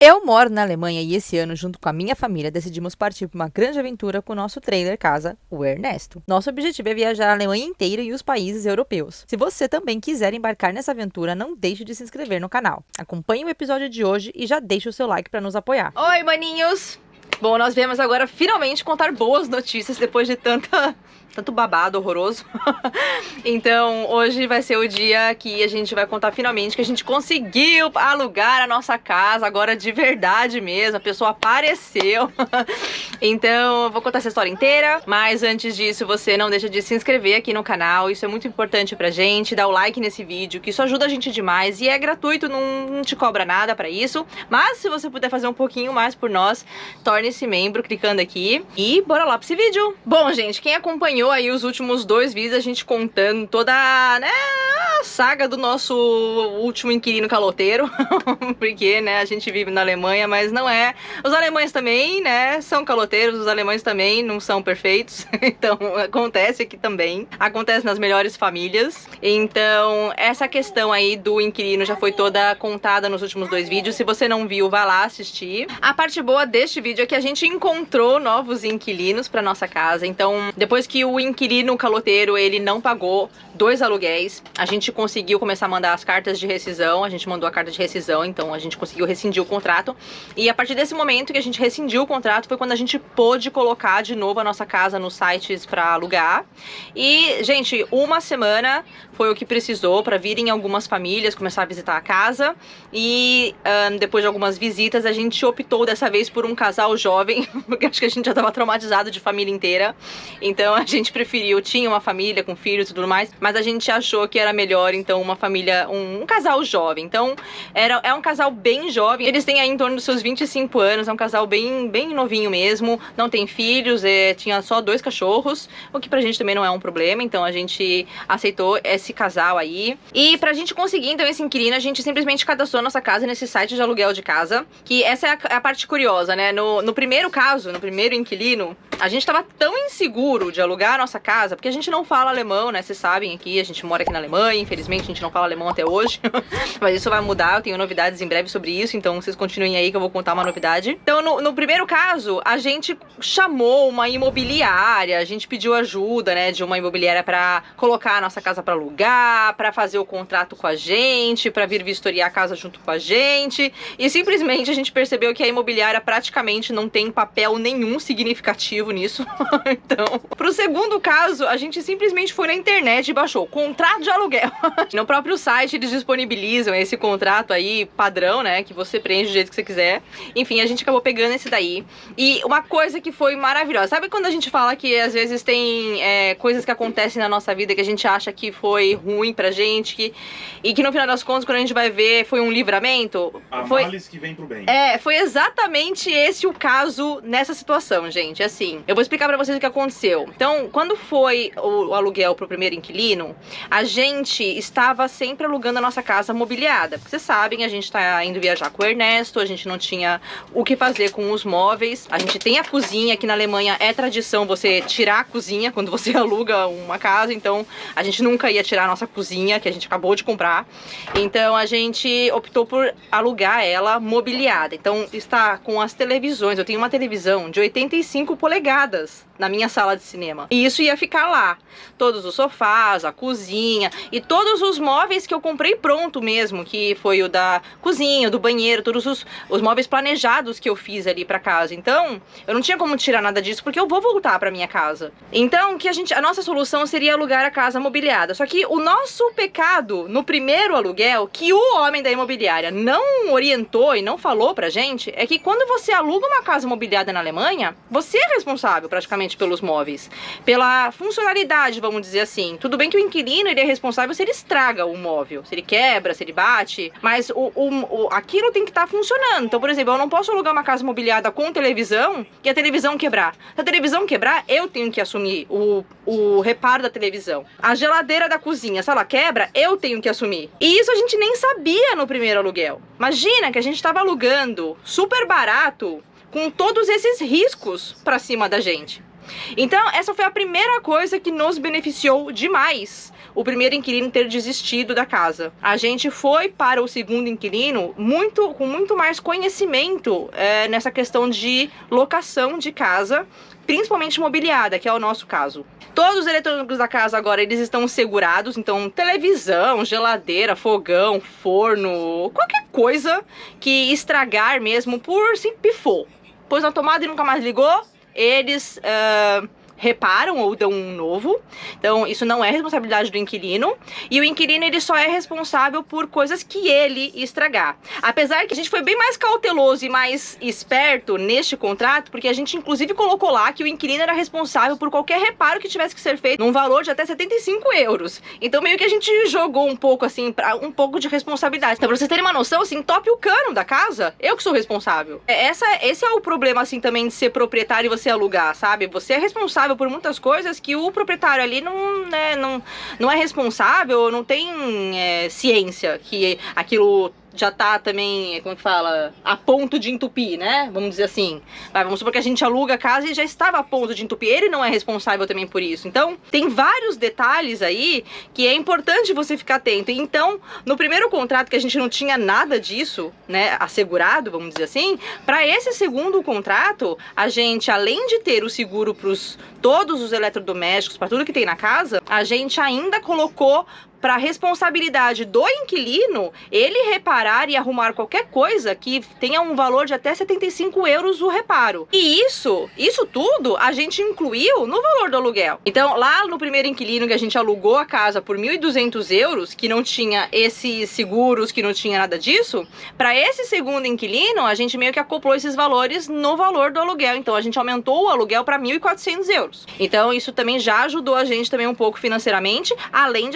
Eu moro na Alemanha e esse ano, junto com a minha família, decidimos partir para uma grande aventura com o nosso trailer casa, o Ernesto. Nosso objetivo é viajar a Alemanha inteira e os países europeus. Se você também quiser embarcar nessa aventura, não deixe de se inscrever no canal. Acompanhe o episódio de hoje e já deixe o seu like para nos apoiar. Oi, maninhos! Bom, nós viemos agora finalmente contar boas notícias depois de tanto babado horroroso. Então, hoje vai ser o dia que a gente vai contar finalmente que a gente conseguiu alugar a nossa casa, agora de verdade mesmo, a pessoa apareceu. Então, eu vou contar essa história inteira, mas antes disso, você não deixa de se inscrever aqui no canal, isso é muito importante pra gente, dá o like nesse vídeo, que isso ajuda a gente demais e é gratuito, não te cobra nada pra isso, mas se você puder fazer um pouquinho mais por nós, torne-se membro clicando aqui e bora lá pra esse vídeo. Bom, gente, quem acompanhou aí os últimos 2 vídeos, a gente contando toda, né, a saga do nosso último inquilino caloteiro, porque, né, a gente vive na Alemanha, mas não é. Os alemães também, né, são caloteiros, os alemães também não são perfeitos, então acontece aqui também, acontece nas melhores famílias. Então, essa questão aí do inquilino já foi toda contada nos últimos 2 vídeos, se você não viu, vá lá assistir. A parte boa deste vídeo é que a gente encontrou novos inquilinos pra nossa casa, então, depois que o inquilino caloteiro, ele não pagou 2 aluguéis, a gente conseguiu começar a mandar as cartas de rescisão, a gente mandou a carta de rescisão, então a gente conseguiu rescindir o contrato, e a partir desse momento que a gente rescindiu o contrato foi quando a gente pôde colocar de novo a nossa casa nos sites pra alugar. E, gente, 1 semana foi o que precisou pra virem algumas famílias começar a visitar a casa, e depois de algumas visitas a gente optou dessa vez por um casal jovem, porque acho que a gente já tava traumatizado de família inteira, então a gente preferiu, tinha uma família com filhos e tudo mais, mas a gente achou que era melhor, então, uma família, um casal jovem. Então, é um casal bem jovem, eles têm aí em torno dos seus 25 anos, é um casal bem novinho mesmo, não tem filhos, tinha só 2 cachorros, o que pra gente também não é um problema, então a gente aceitou esse casal aí. E pra gente conseguir, então, esse inquilino, a gente simplesmente cadastrou nossa casa nesse site de aluguel de casa, que essa é a parte curiosa, né? No primeiro caso, no primeiro inquilino, a gente tava tão inseguro de alugar a nossa casa, porque a gente não fala alemão, né, vocês sabem aqui, a gente mora aqui na Alemanha, infelizmente a gente não fala alemão até hoje, mas isso vai mudar, eu tenho novidades em breve sobre isso, então vocês continuem aí que eu vou contar uma novidade. Então, no primeiro caso, a gente chamou uma imobiliária, a gente pediu ajuda, né, de uma imobiliária pra colocar a nossa casa pra alugar, pra fazer o contrato com a gente, pra vir vistoriar a casa junto com a gente, e simplesmente a gente percebeu que a imobiliária praticamente não tem papel nenhum significativo nisso. Então, pro segundo caso, a gente simplesmente foi na internet e baixou contrato de aluguel. No próprio site eles disponibilizam esse contrato aí padrão, né, que você preenche do jeito que você quiser. Enfim, a gente acabou pegando esse daí. E uma coisa que foi maravilhosa, sabe quando a gente fala que às vezes tem coisas que acontecem na nossa vida que a gente acha que foi ruim pra gente, e que no final das contas, quando a gente vai ver, foi um livramento? Males que vem pro bem. Foi exatamente esse o caso nessa situação, gente. Assim, eu vou explicar pra vocês o que aconteceu. Então, quando foi o aluguel pro primeiro inquilino, a gente estava sempre alugando a nossa casa mobiliada. Porque vocês sabem, a gente tá indo viajar com o Ernesto, a gente não tinha o que fazer com os móveis. A gente tem a cozinha, aqui na Alemanha é tradição você tirar a cozinha quando você aluga uma casa, então a gente nunca ia tirar a nossa cozinha, que a gente acabou de comprar. Então a gente optou por alugar ela mobiliada. Então está com as televisões, eu tenho uma televisão de 85 polegadas na minha sala de cinema. E isso ia ficar lá. Todos os sofás, a cozinha e todos os móveis que eu comprei pronto mesmo, que foi o da cozinha, o do banheiro, todos os móveis planejados que eu fiz ali pra casa. Então, eu não tinha como tirar nada disso, porque eu vou voltar pra minha casa. Então, a nossa solução seria alugar a casa mobiliada. Só que o nosso pecado no primeiro aluguel, que o homem da imobiliária não orientou e não falou pra gente, é que quando você aluga uma casa mobiliada na Alemanha, você é responsável praticamente pelos móveis, pela funcionalidade, vamos dizer assim. Tudo bem que o inquilino, ele é responsável se ele estraga o móvel, se ele quebra, se ele bate, mas aquilo tem que estar funcionando. Então, por exemplo, eu não posso alugar uma casa mobiliada com televisão e a televisão quebrar. Se a televisão quebrar, eu tenho que assumir o reparo da televisão. A geladeira da cozinha, se ela quebra, eu tenho que assumir. E isso a gente nem sabia no primeiro aluguel. Imagina que a gente estava alugando super barato, com todos esses riscos pra cima da gente. Então, essa foi a primeira coisa que nos beneficiou demais o primeiro inquilino ter desistido da casa. A gente foi para o segundo inquilino com muito mais conhecimento nessa questão de locação de casa, principalmente mobiliada, que é o nosso caso. Todos os eletrônicos da casa agora, eles estão segurados, então televisão, geladeira, fogão, forno, qualquer coisa que estragar mesmo por se pifou. Pôs na tomada e nunca mais ligou, eles reparam ou dão um novo. Então isso não é responsabilidade do inquilino, e o inquilino ele só é responsável por coisas que ele estragar. Apesar que a gente foi bem mais cauteloso e mais esperto neste contrato, porque a gente inclusive colocou lá que o inquilino era responsável por qualquer reparo que tivesse que ser feito num valor de até 75 euros. Então meio que a gente jogou um pouco assim, um pouco de responsabilidade. Então pra vocês terem uma noção, assim, tope o cano da casa, eu que sou responsável. Esse é o problema assim também de ser proprietário e você alugar, sabe? Você é responsável por muitas coisas que o proprietário ali não é responsável, não tem ciência que aquilo já tá também, como que fala, a ponto de entupir, né? Vamos dizer assim. Vamos supor que a gente aluga a casa e já estava a ponto de entupir. Ele não é responsável também por isso. Então, tem vários detalhes aí que é importante você ficar atento. Então, no primeiro contrato que a gente não tinha nada disso, né, assegurado, vamos dizer assim, para esse segundo contrato, a gente, além de ter o seguro para todos os eletrodomésticos, para tudo que tem na casa, a gente ainda colocou para responsabilidade do inquilino, ele reparar e arrumar qualquer coisa que tenha um valor de até 75 euros o reparo. E isso tudo a gente incluiu no valor do aluguel. Então, lá no primeiro inquilino que a gente alugou a casa por 1.200 euros, que não tinha esses seguros, que não tinha nada disso, para esse segundo inquilino, a gente meio que acoplou esses valores no valor do aluguel. Então, a gente aumentou o aluguel para 1.400 euros. Então, isso também já ajudou a gente também um pouco financeiramente, além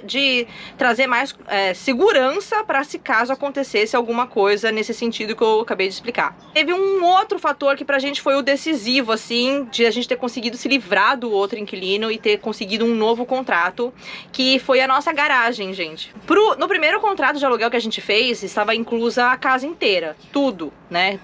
de trazer mais segurança para se caso acontecesse alguma coisa nesse sentido que eu acabei de explicar. Teve um outro fator que pra gente foi o decisivo, assim, de a gente ter conseguido se livrar do outro inquilino e ter conseguido um novo contrato, que foi a nossa garagem, gente. No primeiro contrato de aluguel que a gente fez, estava inclusa a casa inteira, tudo, né?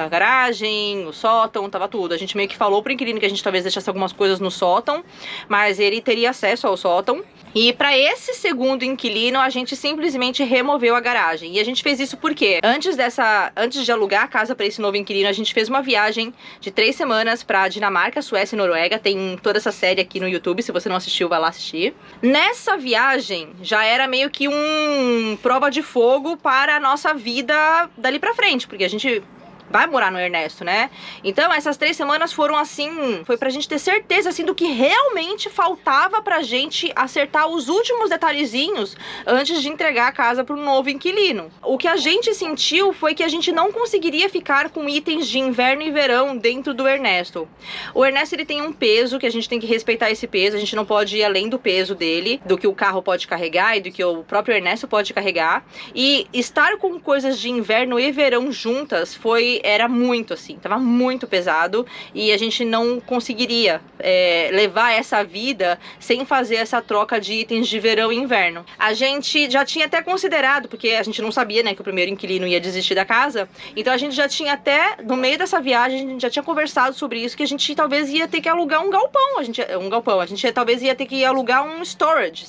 A garagem, o sótão, tava tudo. A gente meio que falou pro inquilino que a gente talvez deixasse algumas coisas no sótão, mas ele teria acesso ao sótão. E para esse segundo inquilino, a gente simplesmente removeu a garagem. E a gente fez isso porque antes de alugar a casa para esse novo inquilino, a gente fez uma viagem de 3 semanas para Dinamarca, Suécia e Noruega. Tem toda essa série aqui no YouTube, se você não assistiu, vai lá assistir. Nessa viagem, já era meio que prova de fogo para a nossa vida dali pra frente, porque a gente vai morar no Ernesto, né? Então essas 3 semanas foram assim, foi pra gente ter certeza assim do que realmente faltava pra gente acertar os últimos detalhezinhos antes de entregar a casa pro novo inquilino. O que a gente sentiu foi que a gente não conseguiria ficar com itens de inverno e verão dentro do Ernesto. O Ernesto, ele tem um peso que a gente tem que respeitar esse peso, a gente não pode ir além do peso dele, do que o carro pode carregar e do que o próprio Ernesto pode carregar. E estar com coisas de inverno e verão juntas era muito assim, tava muito pesado e a gente não conseguiria levar essa vida sem fazer essa troca de itens de verão e inverno. A gente já tinha até considerado, porque a gente não sabia, né, que o primeiro inquilino ia desistir da casa, então a gente já tinha até, no meio dessa viagem, a gente já tinha conversado sobre isso, que a gente talvez ia ter que alugar um galpão, a gente talvez ia ter que alugar um storage,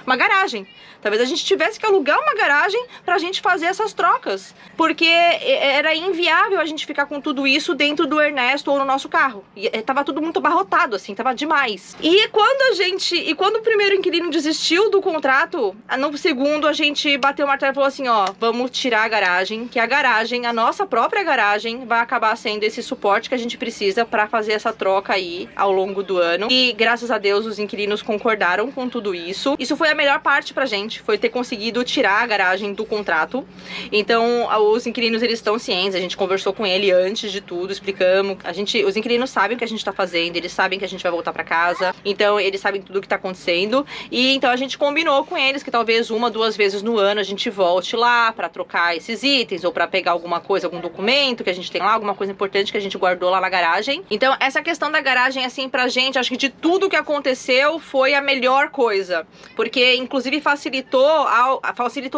uma garagem. Talvez a gente tivesse que alugar uma garagem pra gente fazer essas trocas, porque era inviável a gente ficar com tudo isso dentro do Ernesto ou no nosso carro. E tava tudo muito abarrotado, assim, tava demais. E quando o primeiro inquilino desistiu do contrato, no segundo a gente bateu o martelo e falou assim, ó, vamos tirar a garagem, que a nossa própria garagem vai acabar sendo esse suporte que a gente precisa pra fazer essa troca aí ao longo do ano. E graças a Deus os inquilinos concordaram com tudo isso. Isso foi a melhor parte pra gente, foi ter conseguido tirar a garagem do contrato. Então os inquilinos, eles estão cientes, a gente conversou com ele antes de tudo, explicamos, os inquilinos sabem o que a gente tá fazendo, eles sabem que a gente vai voltar pra casa, então eles sabem tudo o que tá acontecendo, e então a gente combinou com eles que talvez 1, 2 vezes no ano a gente volte lá pra trocar esses itens, ou pra pegar alguma coisa, algum documento que a gente tem lá, alguma coisa importante que a gente guardou lá na garagem. Então essa questão da garagem, assim, pra gente, acho que de tudo que aconteceu foi a melhor coisa, porque porque inclusive facilitou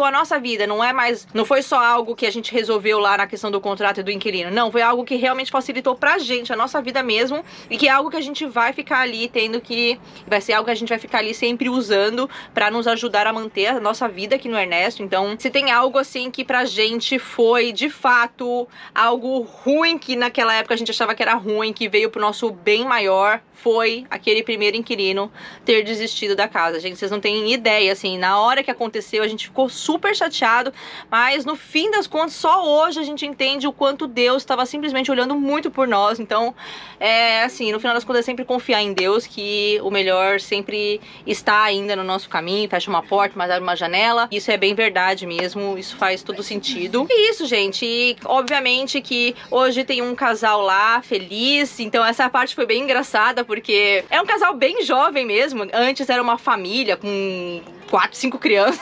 a nossa vida. Não foi só algo que a gente resolveu lá na questão do contrato e do inquilino. Não, foi algo que realmente facilitou pra gente, a nossa vida mesmo, e que é algo que a gente vai ficar ali vai ser algo que a gente vai ficar ali sempre usando pra nos ajudar a manter a nossa vida aqui no Ernesto. Então, se tem algo assim que pra gente foi, de fato, algo ruim, que naquela época a gente achava que era ruim, que veio pro nosso bem maior, foi aquele primeiro inquilino ter desistido da casa. Gente, vocês não têm ideia, assim, na hora que aconteceu a gente ficou super chateado, mas no fim das contas, só hoje a gente entende o quanto Deus estava simplesmente olhando muito por nós. Então, assim, no final das contas é sempre confiar em Deus, que o melhor sempre está ainda no nosso caminho. Fecha uma porta, mas abre uma janela. Isso é bem verdade mesmo, isso faz todo sentido. E isso, gente, e obviamente que hoje tem um casal lá, feliz, então essa parte foi bem engraçada, porque é um casal bem jovem mesmo. Antes era uma família com 4, 5 crianças.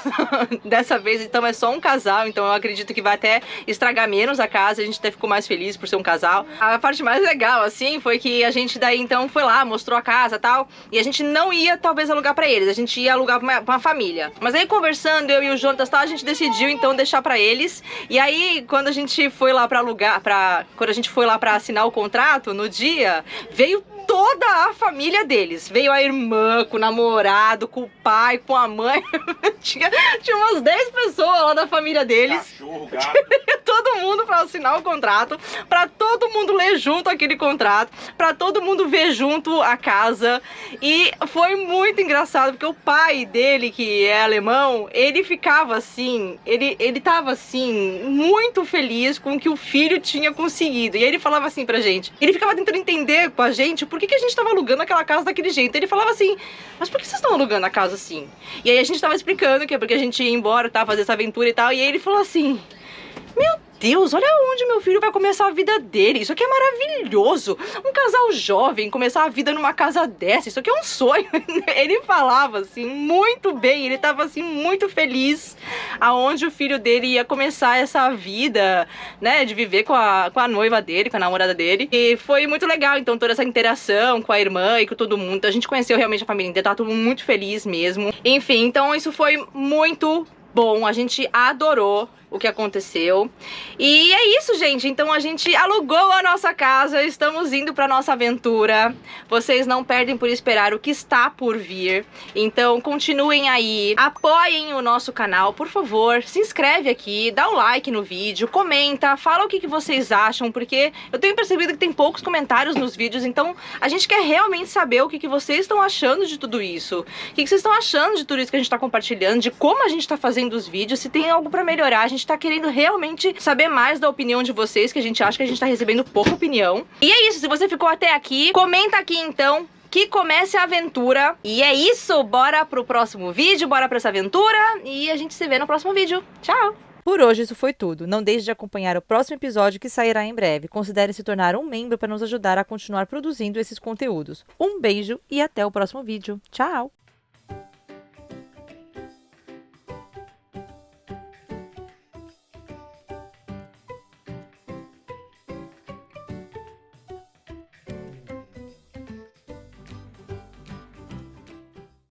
Dessa vez, então, é só um casal. Então eu acredito que vai até estragar menos a casa. A gente até ficou mais feliz por ser um casal. A parte mais legal, assim, foi que a gente daí, então, foi lá, mostrou a casa e tal. E a gente não ia, talvez, alugar pra eles. A gente ia alugar pra uma família. Mas aí, conversando, eu e o Jonas, tal, a gente decidiu, então, deixar pra eles. E aí, quando a gente foi lá pra alugar, quando a gente foi lá pra assinar o contrato, no dia, veio toda a família deles. Veio a irmã, com o namorado, com o pai, com a mãe. tinha umas 10 pessoas lá da família deles. Cachorro, gato. Todo mundo pra assinar o contrato, pra todo mundo ler junto aquele contrato, pra todo mundo ver junto a casa. E foi muito engraçado, porque o pai dele, que é alemão, ele ficava assim, ele tava assim, muito feliz com o que o filho tinha conseguido. E ele falava assim pra gente, ele ficava tentando entender com a gente por que a gente tava alugando aquela casa daquele jeito. Ele falava assim, mas por que vocês estão alugando a casa assim? E aí a gente tava explicando que é porque a gente ia embora, tá, fazer essa aventura e tal. E aí ele falou assim, meu Deus, olha onde meu filho vai começar a vida dele. Isso aqui é maravilhoso. Um casal jovem começar a vida numa casa dessa. Isso aqui é um sonho. Ele falava assim, muito bem. Ele tava assim, muito feliz aonde o filho dele ia começar essa vida, né, de viver com a noiva dele, com a namorada dele. E foi muito legal, então, toda essa interação com a irmã e com todo mundo. A gente conheceu realmente a família inteira, tá todo mundo muito feliz mesmo. Enfim, então isso foi muito bom. A gente adorou o que aconteceu. E é isso, gente. Então a gente alugou a nossa casa, estamos indo pra nossa aventura. Vocês não perdem por esperar o que está por vir. Então continuem aí, apoiem o nosso canal, por favor. Se inscreve aqui, dá um like no vídeo, comenta, fala o que vocês acham, porque eu tenho percebido que tem poucos comentários nos vídeos, então a gente quer realmente saber o que vocês estão achando de tudo isso. O que vocês estão achando de tudo isso que a gente tá compartilhando, de como a gente tá fazendo os vídeos, se tem algo pra melhorar. A gente tá querendo realmente saber mais da opinião de vocês, que a gente acha que a gente tá recebendo pouca opinião. E é isso, se você ficou até aqui, comenta aqui então, que comece a aventura. E é isso, bora pro próximo vídeo, bora pra essa aventura, e a gente se vê no próximo vídeo. Tchau! Por hoje isso foi tudo. Não deixe de acompanhar o próximo episódio que sairá em breve. Considere se tornar um membro para nos ajudar a continuar produzindo esses conteúdos. Um beijo e até o próximo vídeo. Tchau!